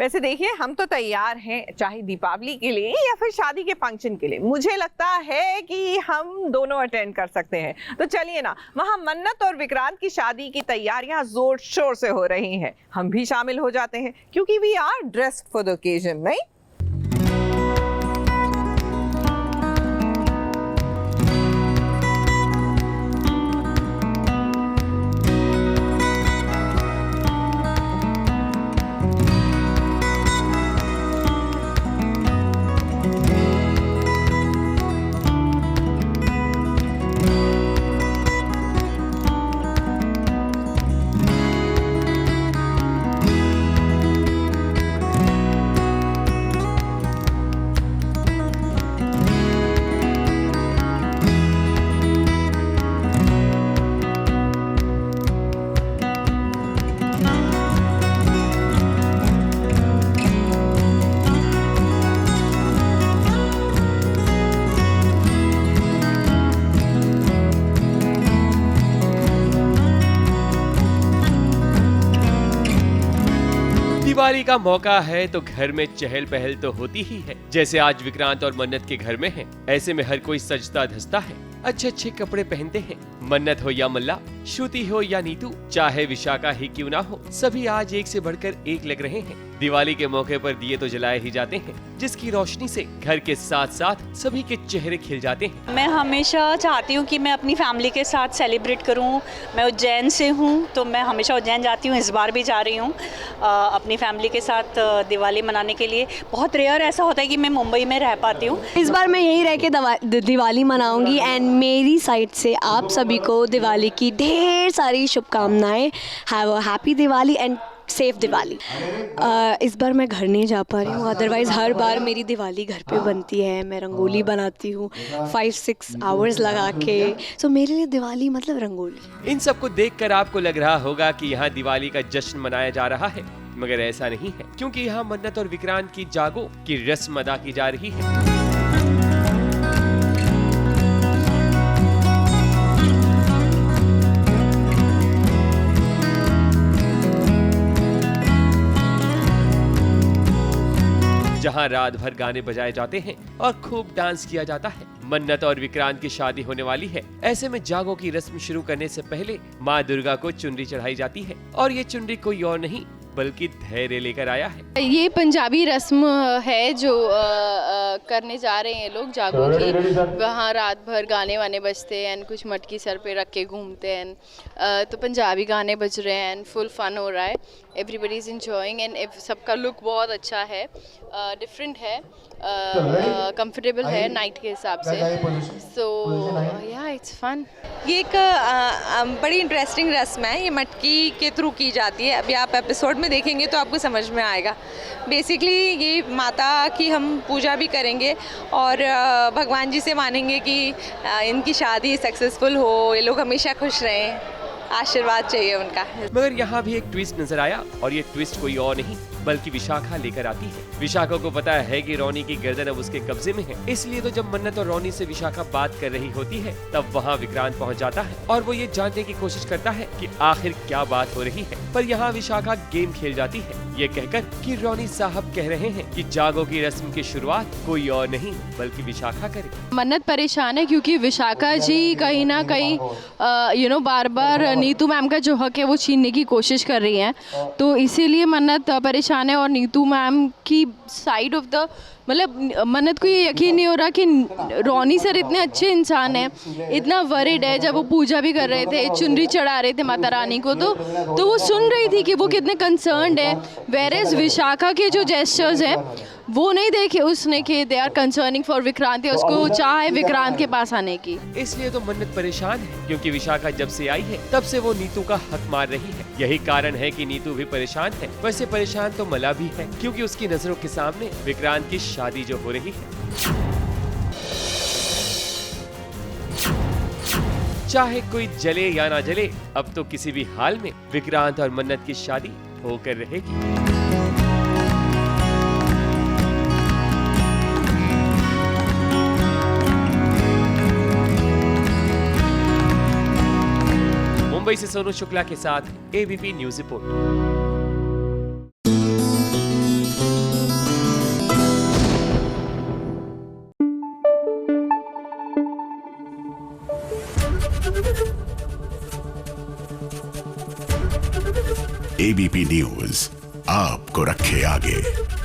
वैसे देखिए, हम तो तैयार हैं, चाहे दीपावली के लिए या फिर शादी के फंक्शन के लिए। मुझे लगता है कि हम दोनों अटेंड कर सकते हैं। तो चलिए ना, वहाँ मन्नत और विक्रांत की शादी की तैयारियां जोर शोर से हो रही हैं। हम भी शामिल हो जाते हैं क्योंकि we are dressed for the occasion, नहीं? दिवाली का मौका है तो घर में चहल पहल तो होती ही है। जैसे आज विक्रांत और मन्नत के घर में है, ऐसे में हर कोई सजता धजता है, अच्छे अच्छे कपड़े पहनते हैं। मन्नत हो या मल्ला, श्रुति हो या नीतू, चाहे विशाखा ही क्यों ना हो, सभी आज एक से बढ़कर एक लग रहे हैं। दिवाली के मौके पर दिए तो जलाए ही जाते हैं, जिसकी रोशनी से घर के साथ साथ सभी के चेहरे खिल जाते हैं। मैं हमेशा चाहती हूँ कि मैं अपनी फैमिली के साथ सेलिब्रेट करूँ। मैं उज्जैन से हूँ तो मैं हमेशा उज्जैन जाती हूँ, इस बार भी जा रही हूँ अपनी फैमिली के साथ दिवाली मनाने के लिए। बहुत रेयर ऐसा होता है कि मैं मुंबई में रह पाती हूँ। इस बार मैं यहीं रह के दिवाली मनाऊंगी एंड मेरी साइड से आप सभी को दिवाली की ढेर सारी शुभकामनाएं। Have a happy Diwali and safe Diwali. इस बार मैं घर नहीं जा पा रही हूँ, अदरवाइज़ हर बार मेरी दिवाली घर पे बनती है। मैं रंगोली बनाती हूँ 5-6 आवर्स लगा के। सो मेरे लिए दिवाली मतलब रंगोली। इन सबको देखकर आपको लग रहा होगा कि यहाँ दिवाली का जश्न मनाया जा रहा है, मगर ऐसा नहीं है, क्योंकि यहाँ मन्नत और विक्रांत की जागो की रस्म अदा की जा रही है। जहां रात भर गाने बजाए जाते हैं और खूब डांस किया जाता है। मन्नत और विक्रांत की शादी होने वाली है, ऐसे में जागो की रस्म शुरू करने से पहले माँ दुर्गा को चुनरी चढ़ाई जाती है, और ये चुनरी कोई और नहीं बल्कि धैर्य लेकर आया है। ये पंजाबी रस्म है जो करने जा रहे हैं लोग जागो की। वहाँ रात भर गाने वाने बजते हैं एंड कुछ मटकी सर पे रख के घूमते हैं। तो पंजाबी गाने बज रहे हैं एंड फुल फन हो रहा है। एवरीबडी इज़ इंजॉइंग एंड सबका लुक बहुत अच्छा है, डिफरेंट है, कंफर्टेबल है नाइट के हिसाब से। सो या इट्स फन। ये एक बड़ी इंटरेस्टिंग रस्म है। ये मटकी के थ्रू की जाती है। अभी आप एपिसोड में देखेंगे तो आपको समझ में आएगा। बेसिकली ये माता की हम पूजा भी करेंगे और भगवान जी से मानेंगे कि इनकी शादी सक्सेसफुल हो, ये लोग हमेशा खुश रहें, आशीर्वाद चाहिए उनका। मगर यहाँ भी एक ट्विस्ट नजर आया, और ये ट्विस्ट कोई और नहीं बल्कि विशाखा लेकर आती है। विशाखा को पता है कि रोनी की गर्दन अब उसके कब्जे में है, इसलिए तो जब मन्नत और रोनी से विशाखा बात कर रही होती है, तब वहाँ विक्रांत पहुँच जाता है और वो ये जानने की कोशिश करता है कि आखिर क्या बात हो रही है। पर यहाँ विशाखा गेम खेल जाती है, ये कहकर कि रोनी साहब कह रहे हैं कि जागो की रस्म की शुरुआत कोई और नहीं बल्कि विशाखा करे। मन्नत परेशान है क्योंकि विशाखा जी कहीं ना कहीं बार बार नीतू मैम का जो हक है वो छीनने की कोशिश कर रही हैं, तो इसीलिए मन्नत परेशान है। और नीतू मैम की साइड ऑफ द मतलब मन्नत को ये यकीन नहीं हो रहा कि रोनी सर इतने अच्छे इंसान हैं, इतना वरिड है। जब वो पूजा भी कर रहे थे, चुनरी चढ़ा रहे थे माता रानी को, तो वो सुन रही थी कि वो कितने कंसर्न्ड है। वेयरएज विशाखा के जो जेस्चर्स हैं वो नहीं देखे उसने कि they are concerning for Vikrant, उसको चाह है विक्रांत के पास आने की। इसलिए तो मन्नत परेशान है, क्योंकि विशाखा जब से आई है तब से वो नीतू का हक मार रही है। यही कारण है कि नीतू भी परेशान है। वैसे परेशान तो मला भी है, क्योंकि उसकी नजरों के सामने विक्रांत की शादी जो हो रही है, चाहे कोई जले या ना जले, अब तो किसी भी हाल में विक्रांत और मन्नत की शादी होकर रहेगी। मुंबई से सोनू शुक्ला के साथ ABP news report. ABP news आपको रखे आगे।